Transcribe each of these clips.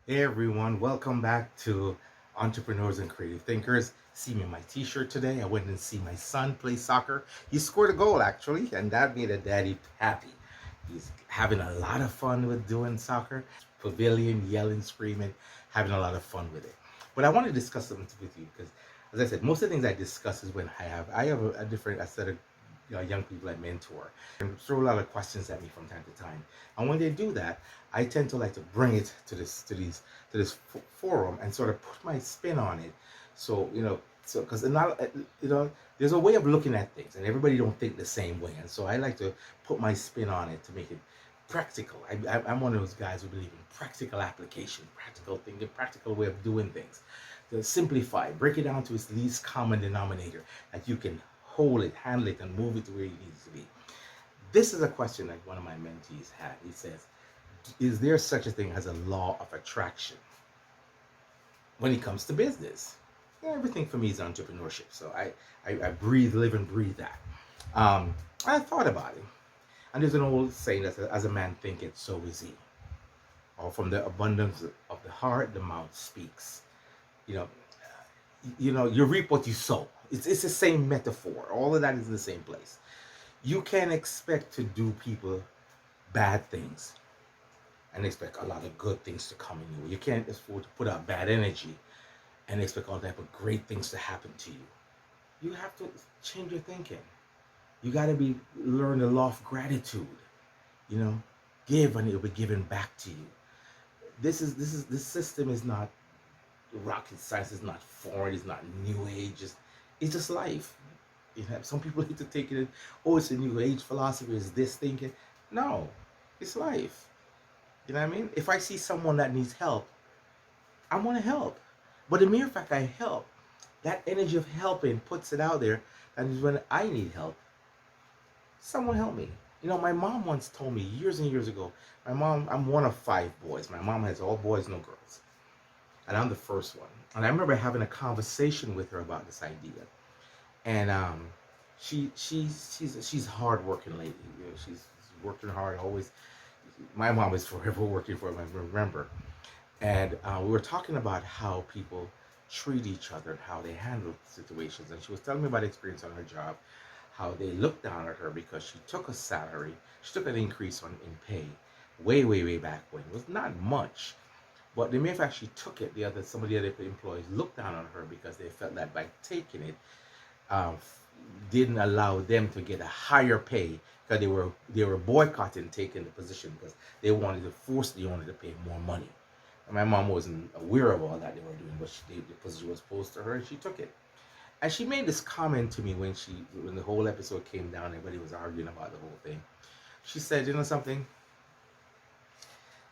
Hey everyone, welcome back to Entrepreneurs and Creative Thinkers. See me in my t-shirt today. I went and see my son play soccer. He scored a goal actually, and that made a daddy happy. He's having a lot of fun with doing soccer. Pavilion, yelling, screaming, having a lot of fun with it. But I want to discuss something with you because, as I said, most of the things I discuss is when I have a different set of young people I mentor and throw a lot of questions at me from time to time. And when they do that, I tend to like to bring it to this forum and sort of put my spin on it. So so because not there's a way of looking at things, and everybody don't think the same way. And so I like to put my spin on it to make it practical. I'm one of those guys who believe in practical application, practical thinking, practical way of doing things. To simplify, break it down to its least common denominator that you can hold it, handle it, and move it to where it needs to be. This is a question that one of my mentees had. He says, is there such a thing as a law of attraction when it comes to business? Yeah, everything for me is entrepreneurship. So I breathe, live, and breathe that. I thought about it. And there's an old saying that as a man thinketh, so is he. Or from the abundance of the heart, the mouth speaks. You know, you reap what you sow. It's the same metaphor. All of that is in the same place. You can't expect to do people bad things and expect a lot of good things to come in you. You can't afford to put out bad energy and expect all type of great things to happen to you. You have to change your thinking. You got to learn the law of gratitude. You know, give and it will be given back to you. This system is not rocket science. It's not foreign. It's not new age. It's just life. You know, some people need to take it. Oh, it's a new age philosophy. Is this thinking? No, it's life. You know what I mean? If I see someone that needs help, I want to help. But the mere fact I help, that energy of helping puts it out there. And when I need help, someone help me. My mom once told me years and years ago, I'm one of five boys. My mom has all boys, no girls. And I'm the first one. And I remember having a conversation with her about this idea. And she's hard working lady. She's working hard always. My mom is forever working for me, I remember. And we were talking about how people treat each other and how they handle situations. And she was telling me about experience on her job, how they looked down at her because she took a salary, she took an increase in pay way, way, way back when. It was not much. But the mere fact she took it, some of the other employees looked down on her because they felt that by taking it, um, didn't allow them to get a higher pay because they were boycotting taking the position because they wanted to force the owner to pay more money. And my mom wasn't aware of all that they were doing, but the position was posed to her and she took it. And she made this comment to me when the whole episode came down, everybody was arguing about the whole thing. She said, you know something?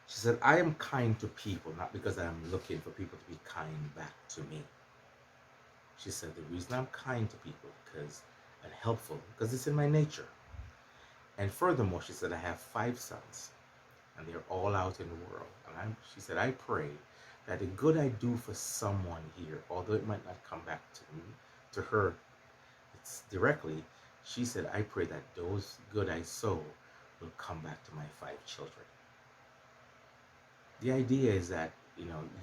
She said, I am kind to people, not because I'm looking for people to be kind back to me. She said, the reason I'm kind to people and helpful, because it's in my nature. And furthermore, she said, I have five sons, and they're all out in the world. And she said, I pray that the good I do for someone here, although it might not come back to me, to her, it's directly, she said, I pray that those good I sow will come back to my five children. The idea is that,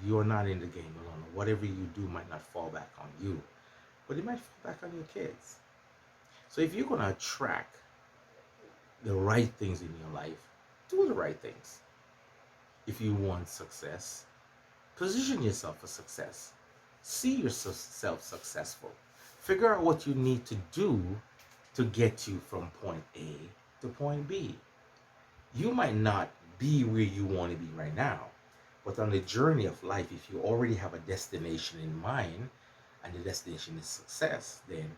you're not in the game alone. Whatever you do might not fall back on you, but it might fall back on your kids. So if you're going to attract the right things in your life, do the right things. If you want success, position yourself for success. See yourself successful. Figure out what you need to do to get you from point A to point B. You might not be where you want to be right now, but on the journey of life, if you already have a destination in mind and the destination is success, then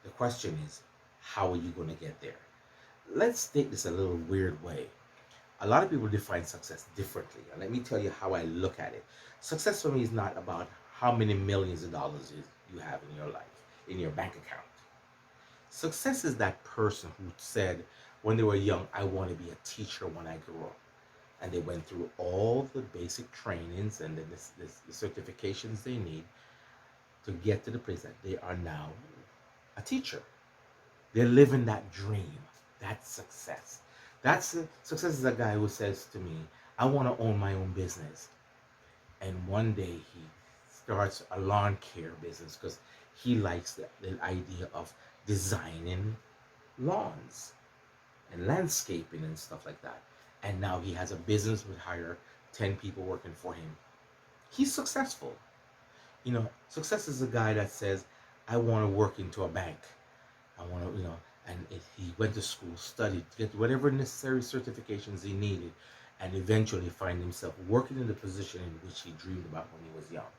the question is, how are you going to get there? Let's take this a little weird way. A lot of people define success differently. And let me tell you how I look at it. Success for me is not about how many millions of dollars you have in your life, in your bank account. Success is that person who said when they were young, I want to be a teacher when I grow up. And they went through all the basic trainings and the certifications they need to get to the place that they are now a teacher. They're living that dream. That's success. Success is a guy who says to me, I want to own my own business. And one day he starts a lawn care business because he likes the idea of designing lawns and landscaping and stuff like that. And now he has a business with hire 10 people working for him. He's successful. Success is a guy that says, I want to work into a bank. I want to, and he went to school, studied, get whatever necessary certifications he needed, and eventually find himself working in the position in which he dreamed about when he was young.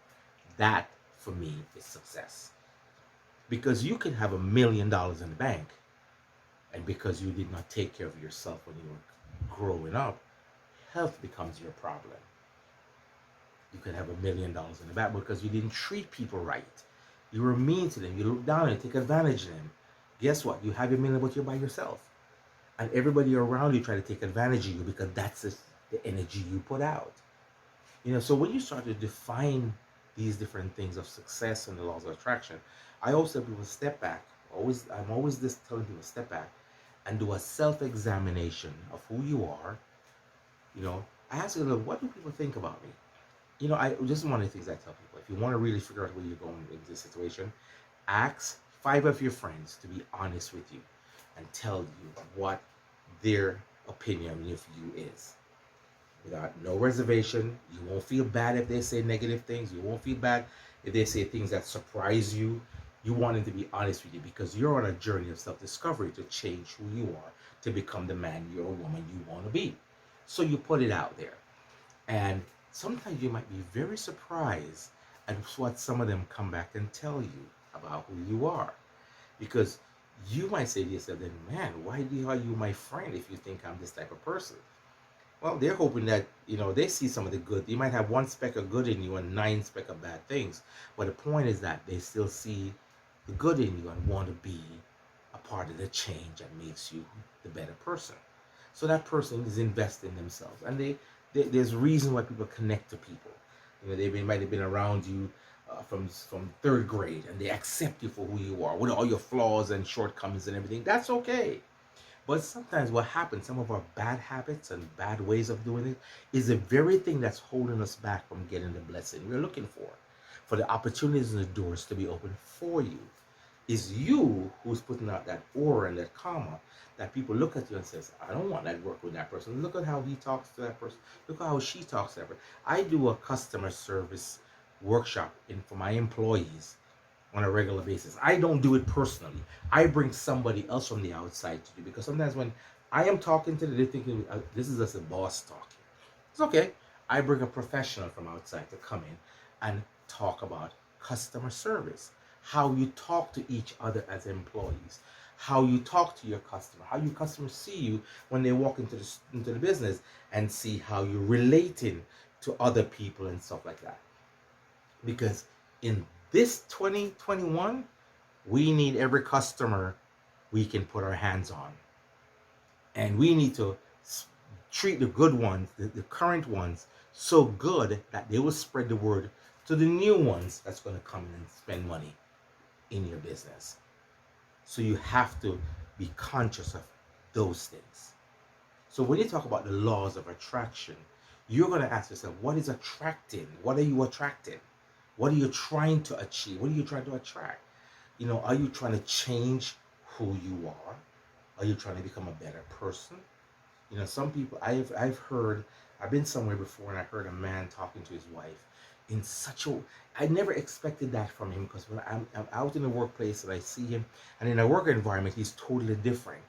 That, for me, is success. Because you can have $1 million in the bank, and because you did not take care of yourself when you were growing up, health becomes your problem. You could have $1 million in the bank because you didn't treat people right. You were mean to them. You look down and take advantage of them. Guess what? You have $1 million, but you're by yourself. And everybody around you try to take advantage of you because that's the energy you put out. So when you start to define these different things of success and the laws of attraction, I always tell people step back. I'm always just telling people step back and do a self-examination of who you are. I ask them, what do people think about me? This is one of the things I tell people. If you want to really figure out where you're going in this situation, ask 5 of your friends to be honest with you and tell you what their opinion of you is. Without no reservation, you won't feel bad if they say negative things. You won't feel bad if they say things that surprise you. You want them to be honest with you because you're on a journey of self-discovery to change who you are, to become the man or woman you want to be. So you put it out there. And sometimes you might be very surprised at what some of them come back and tell you about who you are. Because you might say to yourself, then, man, why are you my friend if you think I'm this type of person? Well, they're hoping that, they see some of the good. You might have 1 speck of good in you and 9 speck of bad things. But the point is that they still see the good in you and want to be a part of the change that makes you the better person. So that person is investing in themselves. And there's reason why people connect to people. They might have been around you from 3rd grade, and they accept you for who you are with all your flaws and shortcomings and everything. That's okay. But sometimes what happens, some of our bad habits and bad ways of doing it, is the very thing that's holding us back from getting the blessing we're looking for the opportunities and the doors to be open for you. Is you who's putting out that aura and that karma that people look at you and says, I don't want that work with that person. Look at how he talks to that person. Look at how she talks to that person. I do a customer service workshop for my employees on a regular basis. I don't do it personally. I bring somebody else from the outside to do, because sometimes when I am talking to them, they're thinking this is just a boss talking. It's okay. I bring a professional from outside to come in and talk about customer service, how you talk to each other as employees, how you talk to your customer, how your customers see you when they walk into the business, and see how you're relating to other people and stuff like that. Because in this 2021, we need every customer we can put our hands on. And we need to treat the good ones, the current ones, so good that they will spread the word to the new ones that's going to come in and spend money in your business. So you have to be conscious of those things. So when you talk about the laws of attraction, you're going to ask yourself, what is attracting? What are you attracting? What are you trying to achieve? What are you trying to attract? Are you trying to change who you are? Are you trying to become a better person? Some people, I've been somewhere before and I heard a man talking to his wife in such a, I never expected that from him, because when I'm out in the workplace and I see him, and in a work environment, he's totally different.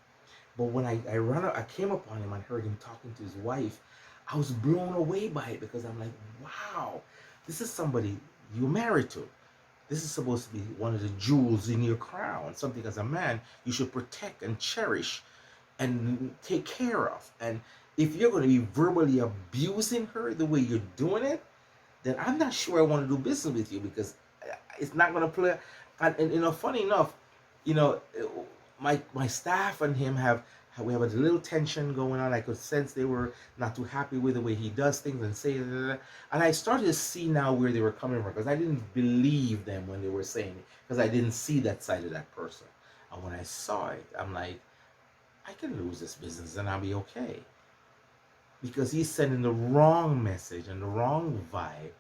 But when I came upon him and heard him talking to his wife, I was blown away by it, because I'm like, wow, this is somebody you're married to. This is supposed to be one of the jewels in your crown, something as a man you should protect and cherish and take care of. And if you're going to be verbally abusing her the way you're doing it, then I'm not sure I want to do business with you, because it's not going to play. And funny enough, my staff and him we have a little tension going on. I could sense they were not too happy with the way he does things and say, and I started to see now where they were coming from, because I didn't believe them when they were saying it, because I didn't see that side of that person. And when I saw it, I'm like, I can lose this business and I'll be okay, because he's sending the wrong message and the wrong vibe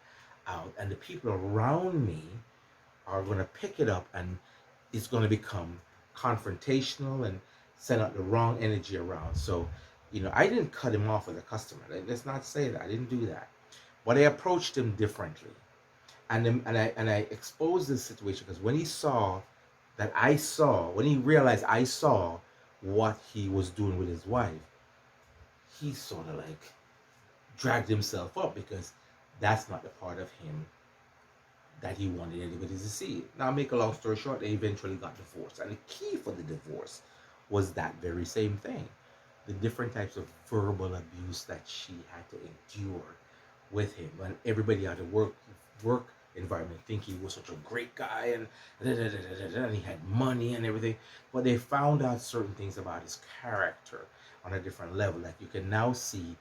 out, and the people around me are going to pick it up, and it's going to become confrontational and send out the wrong energy around. So, I didn't cut him off with a customer. Let's not say that. I didn't do that. But I approached him differently. And I exposed this situation because when he realized I saw what he was doing with his wife, he sort of like dragged himself up because that's not the part of him that he wanted anybody to see. Now, make a long story short, they eventually got divorced. And the key for the divorce was that very same thing. The different types of verbal abuse that she had to endure with him. When everybody had a work environment think he was such a great guy and he had money and everything. But they found out certain things about his character on a different level. Like you can now see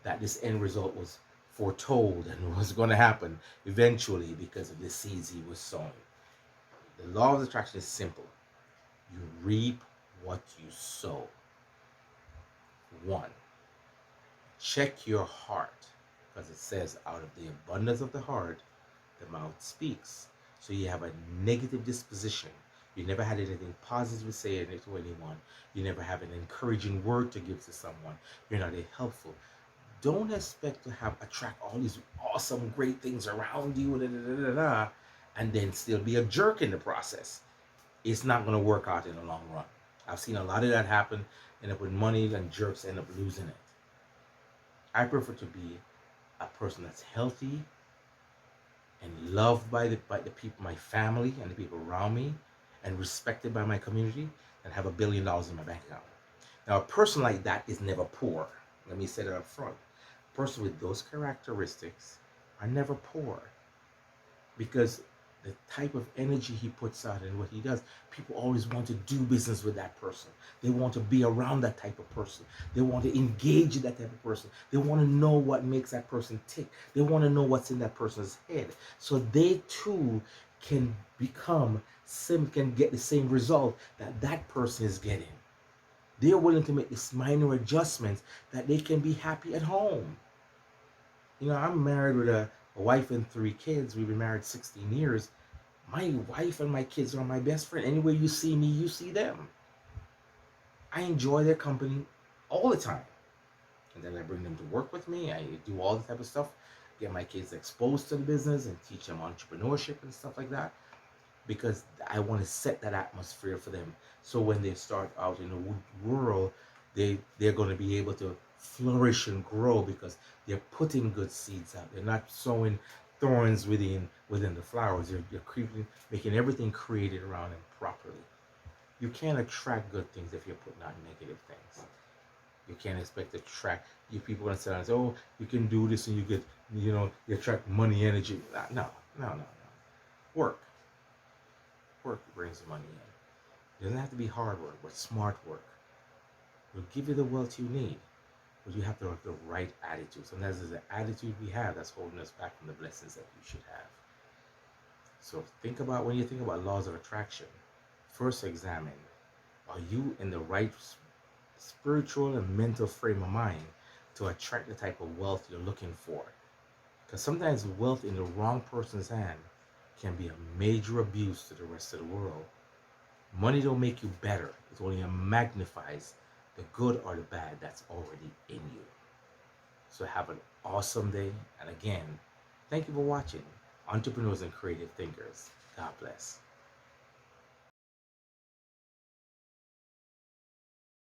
that this end result was foretold and was going to happen eventually because of the seeds he was sowing. The law of attraction is simple. You reap what you sow. 1. Check your heart, because it says out of the abundance of the heart, the mouth speaks. So you have a negative disposition. You never had anything positive to say to anyone. You never have an encouraging word to give to someone. You're not helpful. Don't expect to attract all these awesome, great things around you, and then still be a jerk in the process. It's not going to work out in the long run. I've seen a lot of that happen, end up with money, and jerks end up losing it. I prefer to be a person that's healthy and loved by the people, my family, and the people around me, and respected by my community, and have $1 billion in my bank account. Now, a person like that is never poor. Let me say that up front. A person with those characteristics are never poor, because the type of energy he puts out and what he does, people always want to do business with that person. They want to be around that type of person. They want to engage with that type of person. They want to know what makes that person tick. They want to know what's in that person's head. So they too can get the same result that person is getting. They're willing to make these minor adjustments that they can be happy at home. I'm married with a wife and 3 kids. We've been married 16 years. My wife and my kids are my best friend. Anywhere you see me, you see them. I enjoy their company all the time. And then I bring them to work with me. I do all the type of stuff. Get my kids exposed to the business and teach them entrepreneurship and stuff like that. Because I want to set that atmosphere for them. So when they start out in the world, they're going to be able to flourish and grow because they're putting good seeds out. They're not sowing thorns within the flowers. You're making everything created around them properly. You can't attract good things if you're putting out negative things. You can't expect to attract. You people going to sit down and say, "Oh, you can do this and you get, you attract money, energy." No. Work brings money in. It doesn't have to be hard work, but smart work will give you the wealth you need. But you have to have the right attitude. Sometimes there's an attitude we have that's holding us back from the blessings that you should have. So when you think about laws of attraction, first examine, are you in the right spiritual and mental frame of mind to attract the type of wealth you're looking for? Because sometimes wealth in the wrong person's hand can be a major abuse to the rest of the world. Money don't make you better. It only magnifies the good or the bad that's already in you. So have an awesome day. And again, thank you for watching Entrepreneurs and Creative Thinkers. God bless.